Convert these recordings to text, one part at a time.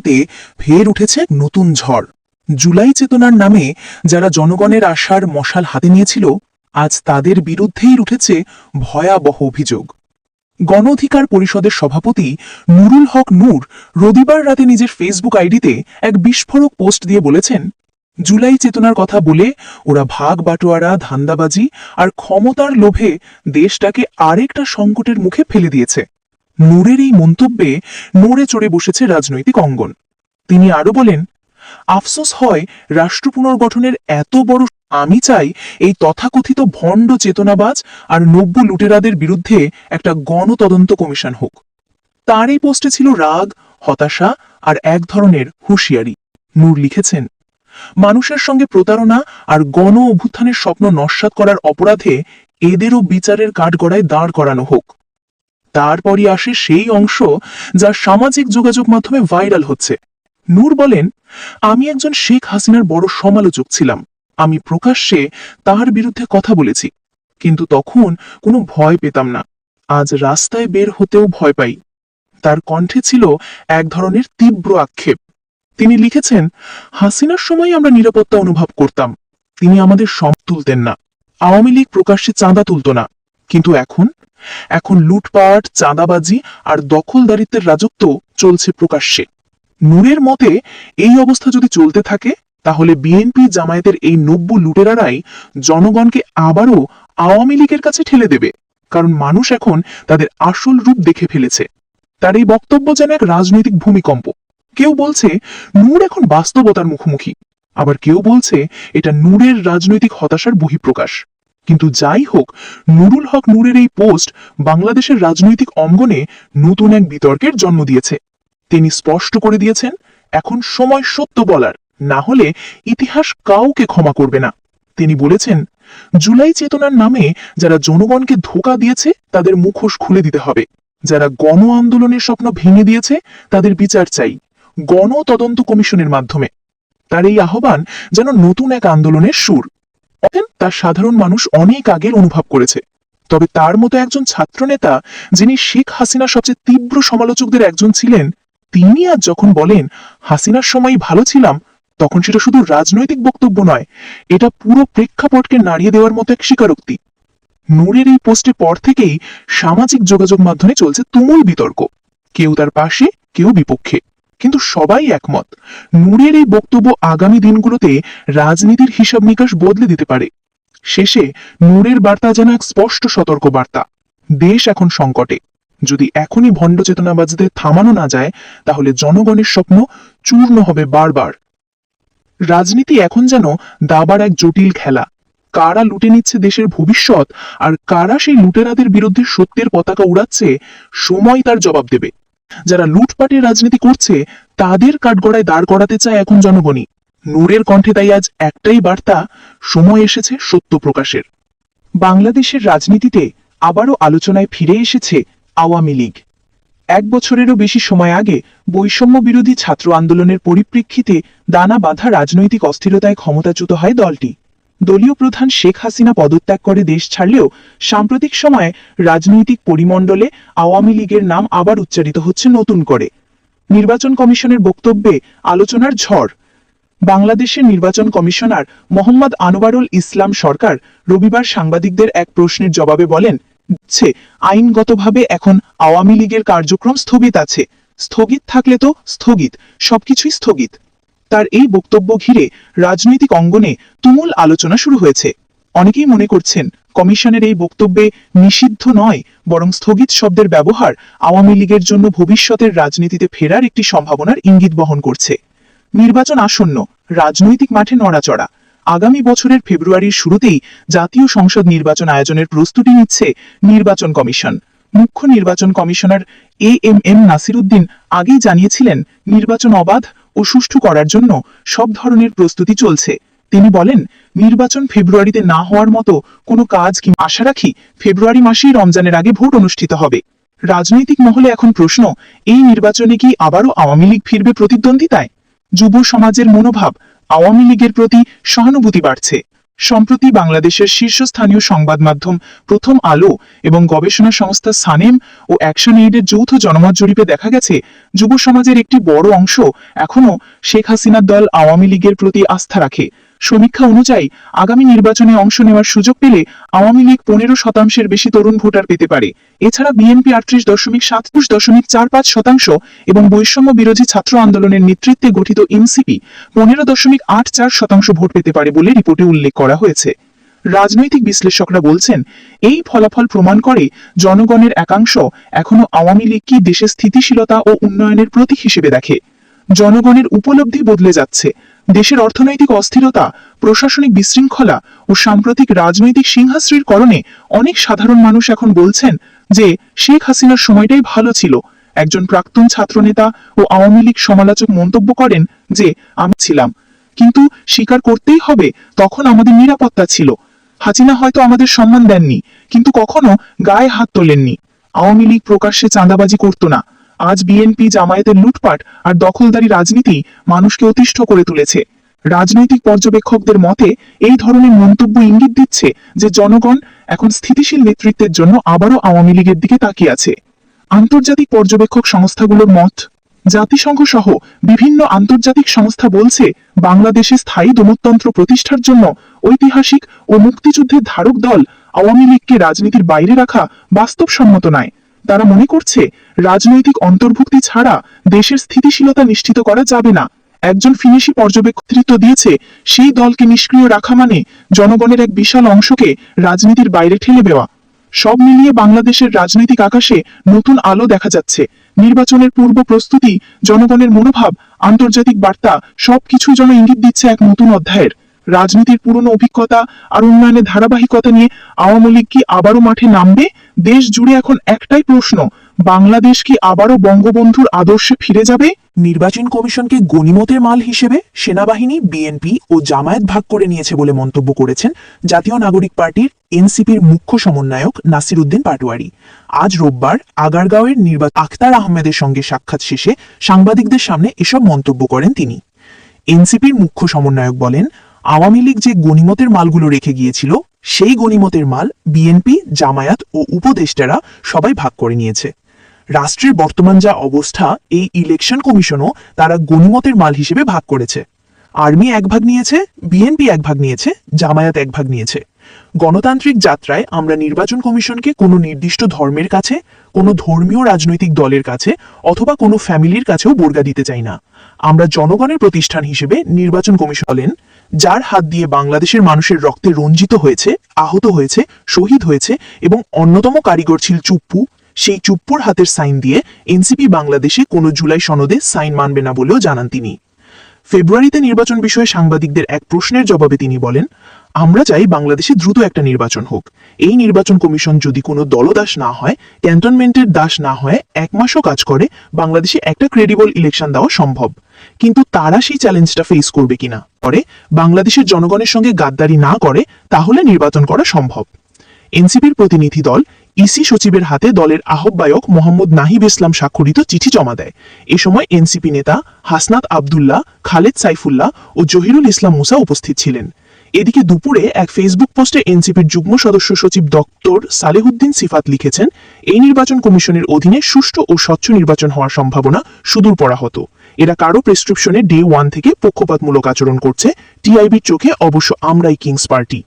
রাজনীতিতে ফের উঠেছে এক নতুন ঝড়। জুলাই চেতনার নামে যারা জনগণের আশার মশাল হাতে নিয়েছিল, আজ তাদের বিরুদ্ধেই উঠেছে ভয়াবহ অভিযোগ। গণ অধিকার পরিষদের সভাপতি নুরুল হক নূর রবিবার রাতে নিজের ফেসবুক আইডিতে এক বিস্ফোরক পোস্ট দিয়ে বলেছেন, জুলাই চেতনার কথা বলে ওরা ভাগ বাটোয়ারা, ধান্দাবাজি আর ক্ষমতার লোভে দেশটাকে আরেকটা সংকটের মুখে ফেলে দিয়েছে। নূরের এই মন্তব্যে নড়ে চড়ে বসেছে রাজনৈতিক অঙ্গন। তিনি আরো বলেন, আফসোস হয় রাষ্ট্র পুনর্গঠনের এত বড় আমি চাই এই তথাকথিত ভণ্ড চেতনাবাজ আর নব্য লুটেরাদের বিরুদ্ধে একটা গণতদন্ত কমিশন হোক। তার এই পোস্টে ছিল রাগ, হতাশা আর এক ধরনের হুঁশিয়ারি। নূর লিখেছেন, মানুষের সঙ্গে প্রতারণা আর গণ অভ্যুত্থানের স্বপ্ন নস্যাৎ করার অপরাধে এদেরও বিচারের কাঠগড়ায় দাঁড় করানো হোক। তারপরই আসে সেই অংশ যা সামাজিক যোগাযোগ মাধ্যমে ভাইরাল হচ্ছে। নূর বলেন, আমি একজন শেখ হাসিনার বড় সমালোচক ছিলাম। আমি প্রকাশ্যে তার বিরুদ্ধে কথা বলেছি, কিন্তু তখন কোনো ভয় পেতাম না। আজ রাস্তায় বের হতেও ভয় পাই। তার কণ্ঠে ছিল এক ধরনের তীব্র আক্ষেপ। তিনি লিখেছেন, হাসিনার সময় আমরা নিরাপত্তা অনুভব করতাম, তিনি আমাদের তুলতেন না। আওয়ামী লীগ প্রকাশ্যে চাঁদা তুলত না, কিন্তু এখন লুটপাট, চাঁদাবাজি আর দখলদারিত্বের রাজত্ব চলছে প্রকাশ্যে। নূরের মতে এই অবস্থা যদি চলতে থাকে, তাহলে বিএনপি জামায়াতের এই নব্য লুটেরারাই জনগণকে আবারও আওয়ামী লীগের কাছে ঠেলে দেবে, কারণ মানুষ এখন তাদের আসল রূপ দেখে ফেলেছে। তার এই বক্তব্য যেন এক রাজনৈতিক ভূমিকম্প। কেউ বলছে নূর এখন বাস্তবতার মুখোমুখি, আবার কেউ বলছে এটা নূরের রাজনৈতিক হতাশার বহিঃপ্রকাশ। কিন্তু যাই হোক, নুরুল হক নূরের এই পোস্ট বাংলাদেশের রাজনৈতিক অঙ্গনে নতুন এক বিতর্কের জন্ম দিয়েছে। তিনি স্পষ্ট করে দিয়েছেন, এখন সময় সত্য বলার, না হলে ইতিহাস কাউকে ক্ষমা করবে না। তিনি বলেছেন, জুলাই চেতনার নামে যারা জনগণকে ধোঁকা দিয়েছে তাদের মুখোশ খুলে দিতে হবে। যারা গণ আন্দোলনের স্বপ্ন ভেঙে দিয়েছে তাদের বিচার চাই, গণ তদন্ত কমিশনের মাধ্যমে। তার এই আহ্বান যেন নতুন এক আন্দোলনের সুর। তা সাধারণ মানুষ অনেক আগের অনুভব করেছে। তবে তার মতো একজন ছাত্রনেতা, যিনি শেখ হাসিনা সবচেয়ে তীব্র সমালোচকদের একজন ছিলেন, তিনি আজ যখন বলেন হাসিনার সময় ভালো ছিলাম, তখন সেটা শুধু রাজনৈতিক বক্তব্য নয়, এটা পুরো প্রেক্ষাপটকে নাড়িয়ে দেওয়ার মতো এক স্বীকারোক্তি। নূরের এই পোস্টে পর থেকেই সামাজিক যোগাযোগ মাধ্যমে চলছে তুমুল বিতর্ক। কেউ তার পাশে, কেউ বিপক্ষে, কিন্তু সবাই একমত, নূরের এই বক্তব্য আগামী দিনগুলোতে রাজনীতির হিসাব নিকাশ বদলে দিতে পারে। শেষে নূরের বার্তা যেন এক স্পষ্ট সতর্ক বার্তা। দেশ এখন সংকটে। যদি এখনই ভণ্ড চেতনাবাজদের থামানো না যায়, তাহলে জনগণের স্বপ্ন চূর্ণ হবে বারবার। রাজনীতি এখন যেন দাবার এক জটিল খেলা। কারা লুটে নিচ্ছে দেশের ভবিষ্যৎ আর কারা সেই লুটেরাদের বিরুদ্ধে সত্যের পতাকা উড়াচ্ছে, সময় তার জবাব দেবে। যারা লুটপাটের রাজনীতি করছে তাদের কাঠগড়ায় দাঁড় করাতে চায় এখন জনগণই। নূরের কণ্ঠে তাই আজ একটাই বার্তা, সময় এসেছে সত্য প্রকাশের। বাংলাদেশের রাজনীতিতে আবারও আলোচনায় ফিরে এসেছে আওয়ামী লীগ। 1 বছরেরও বেশি সময় আগে বৈষম্য বিরোধী ছাত্র আন্দোলনের পরিপ্রেক্ষিতে দানা বাঁধা রাজনৈতিক অস্থিরতায় ক্ষমতাচ্যুত হয় দলটি। দলীয় প্রধান শেখ হাসিনা পদত্যাগ করে দেশ ছাড়লেও সাম্প্রতিক সময়ে রাজনৈতিক পরিমণ্ডলে আওয়ামী লীগের নাম আবার উচ্চারিত হচ্ছে নতুন করে। নির্বাচন কমিশনের বক্তব্যে আলোচনার ঝড়। বাংলাদেশের নির্বাচন কমিশনার মোহাম্মদ আনোয়ারুল ইসলাম সরকার রবিবার সাংবাদিকদের এক প্রশ্নের জবাবে বলেন, আইনগতভাবে এখন আওয়ামী লীগের কার্যক্রম স্থগিত আছে। স্থগিত থাকলে তো স্থগিত, সবকিছুই স্থগিত। তার এই বক্তব্য ঘিরে রাজনৈতিক অঙ্গনে তুমুল আলোচনা শুরু হয়েছে। অনেকেই মনে করছেন, কমিশনের এই বক্তব্যে নিষিদ্ধ নয়, বরং স্থগিত শব্দের ব্যবহার আওয়ামী লীগের জন্য ভবিষ্যতের রাজনীতিতে ফেরার একটি সম্ভাবনার ইঙ্গিত বহন করছে। নির্বাচন আসন্ন, রাজনৈতিক মাঠে নড়াচড়া। আগামী বছরের ফেব্রুয়ারির শুরুতেই জাতীয় সংসদ নির্বাচন আয়োজনের প্রস্তুতি নিচ্ছে নির্বাচন কমিশন। মুখ্য নির্বাচন কমিশনার এএমএম নাসির উদ্দিন আগেই জানিয়েছিলেন, নির্বাচন অবাধ ও সুষ্ঠু করার জন্য সব ধরনের প্রস্তুতি চলছে। তিনি বলেন, নির্বাচন ফেব্রুয়ারিতে না হওয়ার মতো কোনো কাজ কি আশা রাখি, ফেব্রুয়ারি মাসেই রমজানের আগে ভোট অনুষ্ঠিত হবে। রাজনৈতিক মহলে এখন প্রশ্ন, এই নির্বাচনে কি আবারও আওয়ামী লীগ ফিরবে প্রতিদ্বন্দ্বিতায়? যুব সমাজের মনোভাব, আওয়ামী লীগের প্রতি সহানুভূতি বাড়ছে। সম্প্রতি বাংলাদেশের শীর্ষস্থানীয় সংবাদ মাধ্যম প্রথম আলো এবং গবেষণা সংস্থা সানেম ও অ্যাকশন এইডের যৌথ জনমত জরিপে দেখা গেছে যুব সমাজের একটি বড় অংশ এখনও শেখ হাসিনার দল আওয়ামী লীগের প্রতি আস্থা রাখে। সমীক্ষা অনুযায়ী আগামী নির্বাচনে অংশ নেওয়ার সুযোগ পেলে আওয়ামী লীগ 15% বেশি তরুণ ভোটার পেতে পারে। এছাড়া বিএনপি 38.47% এবং বৈষম্য বিরোধী ছাত্র আন্দোলনের নেতৃত্বে গঠিত এনসিপি 15.84% ভোট পেতে পারে বলে রিপোর্টে উল্লেখ করা হয়েছে। রাজনৈতিক বিশ্লেষকরা বলছেন, এই ফলাফল প্রমাণ করে জনগণের একাংশ এখনো আওয়ামী লীগকে দেশের স্থিতিশীলতা ও উন্নয়নের প্রতীক হিসেবে দেখে। জনগণের উপলব্ধি বদলে যাচ্ছে। দেশের অর্থনৈতিক অস্থিরতা, প্রশাসনিক বিশৃঙ্খলা ও সাম্প্রতিক রাজনৈতিক সিংহাশ্রীর কারণে অনেক সাধারণ মানুষ এখন বলছেন যে শেখ হাসিনার সময়টাই ভালো ছিল। একজন প্রাক্তন ছাত্রনেতা ও আওয়ামী লীগ সমালোচক মন্তব্য করেন যে, আমি ছিলাম, কিন্তু স্বীকার করতেই হবে তখন আমাদের নিরাপত্তা ছিল। হাসিনা হয়তো আমাদের সম্মান দেননি, কিন্তু কখনো গায়ে হাত তোলেননি। আওয়ামী লীগ প্রকাশ্যে চাঁদাবাজি করত না। আজ বিএনপি জামায়াতের লুটপাট আর দখলদারি রাজনীতি মানুষকে অতিষ্ঠ করে তুলেছে। রাজনৈতিক পর্যবেক্ষকদের মতে এই ধরনের মন্তব্য ইঙ্গিত দিচ্ছে যে জনগণ এখন স্থিতিশীল নেতৃত্বের জন্য আবারও আওয়ামী লীগের দিকে তাকিয়ে আছে। আন্তর্জাতিক পর্যবেক্ষক সংস্থাগুলোর মত, জাতিসংঘ সহ বিভিন্ন আন্তর্জাতিক সংস্থা বলছে, বাংলাদেশে স্থায়ী দমনতন্ত্র প্রতিষ্ঠার জন্য ঐতিহাসিক ও মুক্তিযুদ্ধের ধারক দল আওয়ামী লীগকে রাজনীতির বাইরে রাখা বাস্তবসম্মত নয়। তারা মনে করছে, রাজনৈতিক অন্তর্ভুক্তি ছাড়া দেশের স্থিতিশীলতা নিশ্চিত করা যাবে না। একজন ফিনিশি পর্যবেক্ষক দিয়েছে, সেই দলকে নিষ্ক্রিয় রাখা মানে জনগণের এক বিশাল অংশকে রাজনীতির বাইরে ঠেলে দেওয়া। সব মিলিয়ে বাংলাদেশের রাজনৈতিক আকাশে নতুন আলো দেখা যাচ্ছে। নির্বাচনের পূর্ব প্রস্তুতি, জনগণের মনোভাব, আন্তর্জাতিক বার্তা সবকিছু যেন ইঙ্গিত দিচ্ছে এক নতুন অধ্যায়ের। রাজনীতির পুরনো অভিজ্ঞতা আর উন্নয়নের ধারাবাহিকতা নিয়ে আওয়ামী লীগ কি আবারও মাঠে নামবে? দেশ জুড়ে এখন একটাই প্রশ্ন, বাংলাদেশ কি আবারও বঙ্গবন্ধুর আদর্শে ফিরে যাবে? নির্বাচন কমিশনকে গনিমতের মাল হিসেবে সেনাবাহিনী, বিএনপি ও জামায়াত ভাগ করে নিয়েছে বলে মন্তব্য করেছেন জাতীয় নাগরিক পার্টির এনসিপির মুখ্য সমন্বয়ক নাসির উদ্দিন পাটোয়ারি। আজ রোববার আগারগাঁওয়ের নির্বাচন আখতার আহমেদের সঙ্গে সাক্ষাৎ শেষে সাংবাদিকদের সামনে এসব মন্তব্য করেন তিনি। এনসিপির মুখ্য সমন্বয়ক বলেন, আওয়ামী লীগ যে গনিমতের মালগুলো রেখে গিয়েছিল, সেই গনিমতের মাল বিএনপি, জামায়াত ও উপদেষ্টারা সবাই ভাগ করে নিয়েছে। রাষ্ট্রের বর্তমান যা অবস্থা, এই ইলেকশন কমিশনও তারা গনিমতের মাল হিসেবে ভাগ করেছে। আর্মি এক ভাগ নিয়েছে, বিএনপি এক ভাগ নিয়েছে, জামায়াত এক ভাগ নিয়েছে। গণতান্ত্রিক যাত্রায় আমরা নির্বাচন কমিশনকে কোনো নির্দিষ্ট ধর্মের কাছে, কোনো ধর্মীয় রাজনৈতিক দলের কাছে অথবা কোনো ফ্যামিলির কাছেও বর্গা দিতে চাই না। আমরা জনগণের প্রতিষ্ঠান হিসেবে নির্বাচন কমিশন হলেন, যার হাত দিয়ে বাংলাদেশের মানুষের রক্তে রঞ্জিত হয়েছে, আহত হয়েছে, শহীদ হয়েছে এবং অন্যতম কারিগর ছিল চুপ্পু। সেই চুপ্পুর হাতের সাইন দিয়ে এনসিপি বাংলাদেশে কোনো জুলাই সনদে সাইন মানবে না বলেও জানান তিনি। ফেব্রুয়ারিতে নির্বাচন বিষয়ে সাংবাদিকদের এক প্রশ্নের জবাবে তিনি বলেন, আমরা চাই বাংলাদেশে দ্রুত একটা নির্বাচন হোক। এই নির্বাচন কমিশন যদি কোনো দলদাস না হয়, ক্যান্টনমেন্টের দাস না হয়, 1 মাসও কাজ করে, বাংলাদেশে একটা ক্রেডিবল ইলেকশন দেওয়া সম্ভব। কিন্তু তারা সেই চ্যালেঞ্জটা ফেস করবে কিনা, পরে বাংলাদেশের জনগণের সঙ্গে গাদ্দারি না করে, তাহলে নির্বাচন করা সম্ভব। এনসিপির প্রতিনিধি দল ইসি সচিবের হাতে দলের আহ্বায়ক মোহাম্মদ নাহিব ইসলাম স্বাক্ষরিত চিঠি জমা দেয়। এ সময় এনসিপি নেতা হাসনাত আবদুল্লাহ, খালেদ সাইফুল্লাহ ও জহিরুল ইসলাম মুসা উপস্থিত ছিলেন। এদিকে দুপুরে এক ফেসবুক পোস্টে এনসিপির যুগ্ম সদস্য সচিব ডক্টর সালেহুদ্দিন সিফাত লিখেছেন, এই নির্বাচন কমিশনের অধীনে সুষ্ঠু ও স্বচ্ছ নির্বাচন হওয়ার সম্ভাবনা সুদূর পরাহত। এরা কারো প্রেসক্রিপশনে ডে 1 থেকে পক্ষপাতমূলক আচরণ করছে। টিআইবির চোখে অবশ্য আমরাই কিংস পার্টি।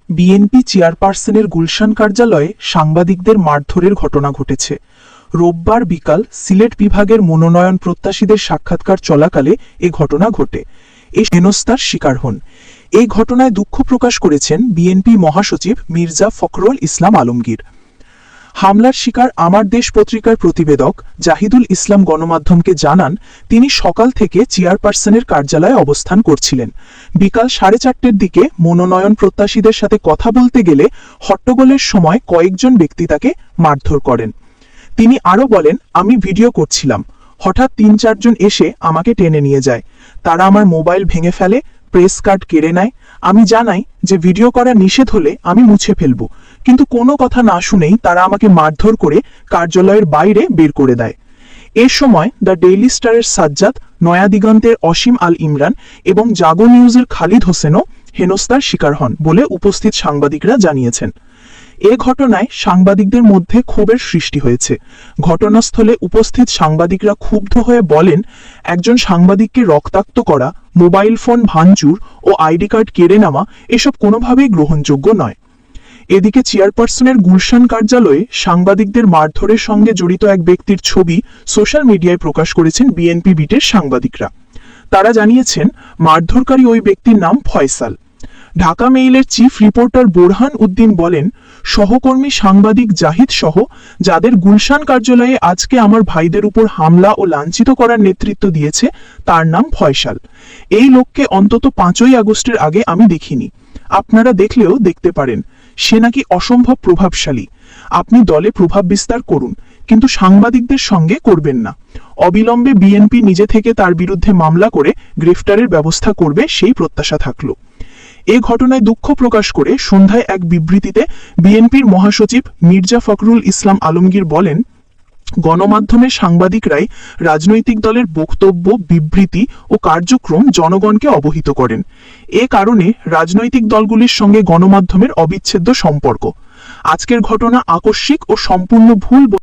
বিএনপি চেয়ারপারসনের গুলশান কার্যালয়ে সাংবাদিকদের মারধরের ঘটনা ঘটেছে। রোববার বিকাল সিলেট বিভাগের মনোনয়ন প্রত্যাশীদের সাক্ষাৎকার চলাকালে এ ঘটনা ঘটে। এই হেনস্থার শিকার হন। এই ঘটনায় দুঃখ প্রকাশ করেছেন বিএনপি মহাসচিব মির্জা ফখরুল ইসলাম আলমগীর। হামলার শিকার আমার দেশ পত্রিকার প্রতিবেদক জাহিদুল ইসলাম গণমাধ্যমকে জানান, তিনি সকাল থেকে চেয়ারপারসনের কার্যালয়ে অবস্থান করছিলেন। বিকাল 4:30টার দিকে মনোনয়ন প্রত্যাশীদের সাথে কথা বলতে গেলে হট্টগোলের সময় কয়েকজন ব্যক্তি তাকে মারধর করেন। তিনি আরও বলেন, আমি ভিডিও করছিলাম, হঠাৎ 3-4 জন এসে আমাকে টেনে নিয়ে যায়। তারা আমার মোবাইল ভেঙে ফেলে, প্রেস কার্ড কেড়ে নেয়। আমি জানাই যে ভিডিও করা নিষেধ হলে আমি মুছে ফেলব, কিন্তু কোনো কথা না শুনেই তারা আমাকে মারধর করে কার্যালয়ের বাইরে বের করে দেয়। এ সময় দ্য ডেইলি স্টারের সাজ্জাদ, নয়া দিগন্তের অসীম আল ইমরান এবং জাগো নিউজের খালিদ হোসেনও হেনস্থার শিকার হন বলে উপস্থিত সাংবাদিকরা জানিয়েছেন। এ ঘটনায় সাংবাদিকদের মধ্যে ক্ষোভের সৃষ্টি হয়েছে। ঘটনাস্থলে উপস্থিত সাংবাদিকরা ক্ষুব্ধ হয়ে বলেন, একজন সাংবাদিককে রক্তাক্ত করা, মোবাইল ফোন ভাঙচুর ও আইডি কার্ড কেড়ে নেওয়া এসব কোনোভাবেই গ্রহণযোগ্য নয়। এদিকে চেয়ারপারসনের গুলশান কার্যালয়ে সাংবাদিকদের মারধরের সঙ্গে জড়িত এক ব্যক্তির ছবি সোশ্যাল মিডিয়ায় প্রকাশ করেছেন বিএনপি বিটের সাংবাদিকরা। তারা জানিয়েছেন, মারধরকারী ওই ব্যক্তির নাম ফয়সাল। ঢাকা মেইলের চিফ রিপোর্টার বোরহান উদ্দিন বলেন, সহকর্মী সাংবাদিক জাহিদ সহ যাদের গুলশান কার্যালয়ে আজকে আমার ভাইদের উপর হামলা ও লাঞ্ছিত করার নেতৃত্ব দিয়েছে তার নাম ফয়সাল। এই লোককে অন্তত 5ই আগস্টের আগে আমি দেখিনি। আপনারা দেখলেও দেখতে পারেন, সে নাকি অসম্ভব প্রভাবশালী। আপনি দলে প্রভাব বিস্তার করুন, কিন্তু সাংবাদিকদের সঙ্গে করবেন না। অবিলম্বে বিএনপি নিজে থেকে তার বিরুদ্ধে মামলা করে গ্রেফতারের ব্যবস্থা করবে, সেই প্রত্যাশা থাকলো। এ ঘটনায় দুঃখ প্রকাশ করে সন্ধ্যায় এক বিবৃতিতে বিএনপির মহাসচিব মির্জা ফখরুল ইসলাম আলমগীর বলেন, গণমাধ্যমের সাংবাদিকরাই রাজনৈতিক দলের বক্তব্য, বিবৃতি ও কার্যক্রম জনগণকে অবহিত করেন। এ কারণে রাজনৈতিক দলগুলির সঙ্গে গণমাধ্যমের অবিচ্ছেদ্য সম্পর্ক। আজকের ঘটনা আকস্মিক ও সম্পূর্ণ ভুল